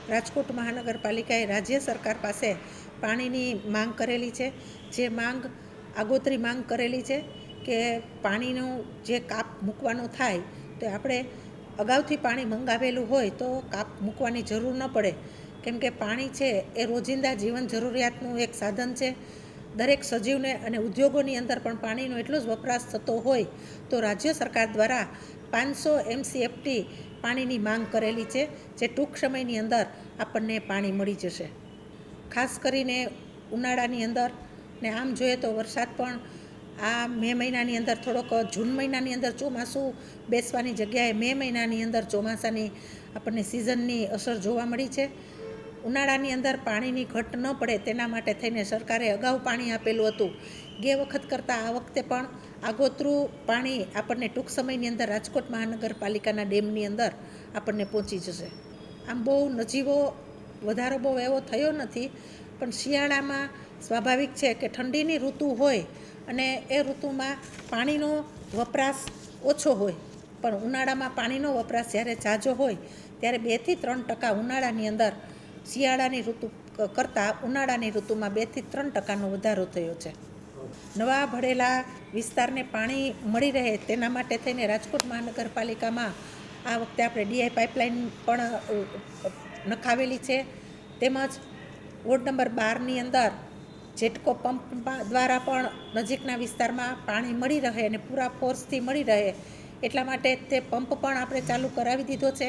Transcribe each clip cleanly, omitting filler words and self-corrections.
રાજકોટ મહાનગરપાલિકાએ રાજ્ય સરકાર પાસે પાણીની માંગ કરેલી છે. જે માંગ આગોતરી માંગ કરેલી છે કે પાણીનું જે કાપ મૂકવાનું થાય તો આપણે અગાઉથી પાણી મંગાવેલું હોય તો કાપ મૂકવાની જરૂર ન પડે, કેમ કે પાણી છે એ રોજિંદા જીવન જરૂરિયાતનું એક સાધન છે. દરેક સજીવને અને ઉદ્યોગોની અંદર પણ પાણીનો એટલો જ વપરાશ થતો હોય તો રાજ્ય સરકાર દ્વારા 500 MCFT પાણીની માંગ કરેલી છે, જે ટૂંક સમયની અંદર આપણને પાણી મળી જશે. ખાસ કરીને ઉનાળાની અંદર ને આમ જોઈએ તો વરસાદ પણ આ મે મહિનાની અંદર થોડોક જૂન મહિનાની અંદર ચોમાસું બેસવાની જગ્યાએ મે મહિનાની અંદર ચોમાસાની આપણને સિઝનની અસર જોવા મળી છે. ઉનાળાની અંદર પાણીની ઘટ ન પડે તેના માટે થઈને સરકારે અગાઉ પાણી આપેલું હતું. ગે વખત કરતાં આ વખતે પણ આગોતરું પાણી આપણને ટૂંક સમયની અંદર રાજકોટ મહાનગરપાલિકાના ડેમની અંદર આપણને પહોંચી જશે. આમ બહુ નજીવો વધારો બહુ એવો થયો નથી, પણ શિયાળામાં સ્વાભાવિક છે કે ઠંડીની ઋતુ હોય અને એ ઋતુમાં પાણીનો વપરાશ ઓછો હોય, પણ ઉનાળામાં પાણીનો વપરાશ જ્યારે ઝાઝો હોય ત્યારે 2 થી 3% ઉનાળાની અંદર શિયાળાની ઋતુ કરતાં ઉનાળાની ઋતુમાં 2 થી 3% વધારો થયો છે. નવા ભરેલા વિસ્તારને પાણી મળી રહે તેના માટે થઈને રાજકોટ મહાનગરપાલિકામાં આ વખતે આપણે DI પાઇપલાઇન પણ નખાવેલી છે. તેમજ વોર્ડ નંબર 12ની અંદર જેટકો પંપ દ્વારા પણ નજીકના વિસ્તારમાં પાણી મળી રહે અને પૂરા ફોર્સથી મળી રહે એટલા માટે તે પંપ પણ આપણે ચાલુ કરાવી દીધો છે.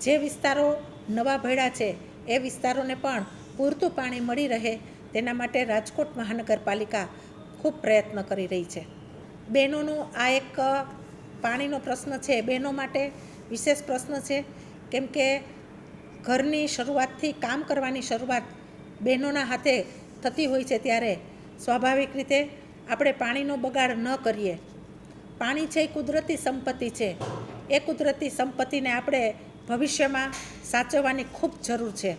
જે વિસ્તારો નવા ભર્યા છે એ વિસ્તારોને પણ પૂરતું પાણી મળી રહે તેના માટે રાજકોટ મહાનગરપાલિકા ખૂબ પ્રયત્ન કરી રહી છે. બહેનોનો આ એક પાણીનો પ્રશ્ન છે, બહેનો માટે વિશેષ પ્રશ્ન છે, કેમ કે ઘરની શરૂઆતથી કામ કરવાની શરૂઆત બહેનોના હાથે થતી હોય છે, ત્યારે સ્વાભાવિક રીતે આપણે પાણીનો બગાડ ન કરીએ. પાણી છે એ કુદરતી સંપત્તિ છે. એ કુદરતી સંપત્તિને આપણે ભવિષ્યમાં સાચવવાની ખૂબ જરૂર છે.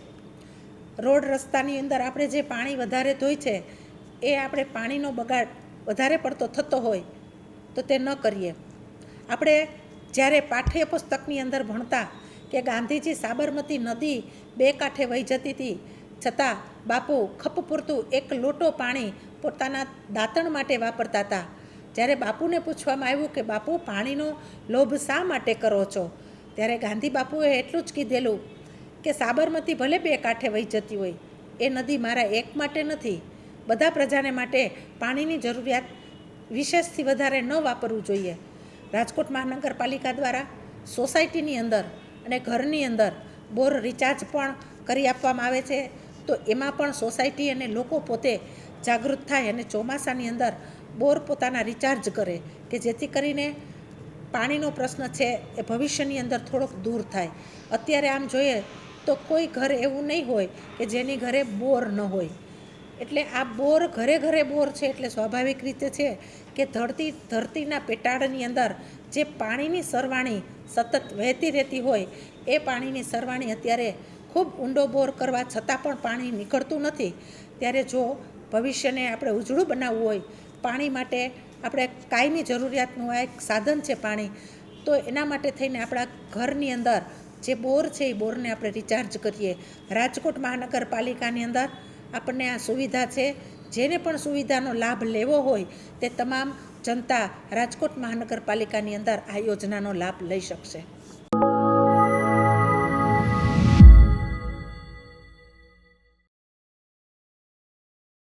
રોડ રસ્તાની અંદર આપણે જે પાણી વધારે ધોય છે એ આપણે પાણીનો બગાડ વધારે પડતો થતો હોય તો તે ન કરીએ. આપણે જ્યારે પાઠ્યપુસ્તકની અંદર ભણતા કે ગાંધીજી સાબરમતી નદી 2 કાંઠે વહી જતી હતી, છતાં બાપુ ખપ પૂરતું 1 લોટો પાણી પોતાના દાંતણ માટે વાપરતા હતા. જ્યારે બાપુને પૂછવામાં આવ્યું કે બાપુ પાણીનો લોભ શા માટે કરો છો, ત્યારે ગાંધી બાપુએ એટલું જ કીધેલું કે સાબરમતી ભલે 2 કાંઠે વહી જતી હોય, એ નદી મારા એક માટે નથી, બધા પ્રજાને માટે પાણીની જરૂરિયાત વિશેષથી વધારે ન વાપરવું જોઈએ. રાજકોટ મહાનગરપાલિકા દ્વારા સોસાયટીની અંદર અને ઘરની અંદર બોર રિચાર્જ પણ કરી આપવામાં આવે છે, તો એમાં પણ સોસાયટી અને લોકો પોતે જાગૃત થાય અને ચોમાસાની અંદર બોર પોતાના રિચાર્જ કરે કે જેથી કરીને પાણીનો પ્રશ્ન છે એ ભવિષ્યની અંદર થોડોક દૂર થાય. અત્યારે આમ જોઈએ તો કોઈ ઘર એવું નહીં હોય કે જેની ઘરે બોર ન હોય. એટલે આ બોર ઘરે ઘરે બોર છે, એટલે સ્વાભાવિક રીતે છે કે ધરતીના પેટાળની અંદર જે પાણીની સરવાણી સતત વહેતી રહેતી હોય એ પાણીની સરવાણી અત્યારે ખૂબ ઊંડો બોર કરવા છતાં પણ પાણી નીકળતું નથી. ત્યારે જો ભવિષ્યને આપણે ઉજળું બનાવવું હોય, પાણી માટે આપણે કાયમી જરૂરિયાતનું આ એક સાધન છે પાણી, તો એના માટે થઈને આપણા ઘરની અંદર જે બોર છે એ બોરને આપણે રિચાર્જ કરીએ. રાજકોટ મહાનગરપાલિકાની અંદર આપણને આ સુવિધા છે. જેને પણ સુવિધાનો લાભ લેવો હોય તે તમામ જનતા રાજકોટ મહાનગરપાલિકાની અંદર આ યોજનાનો લાભ લઈ શકશે.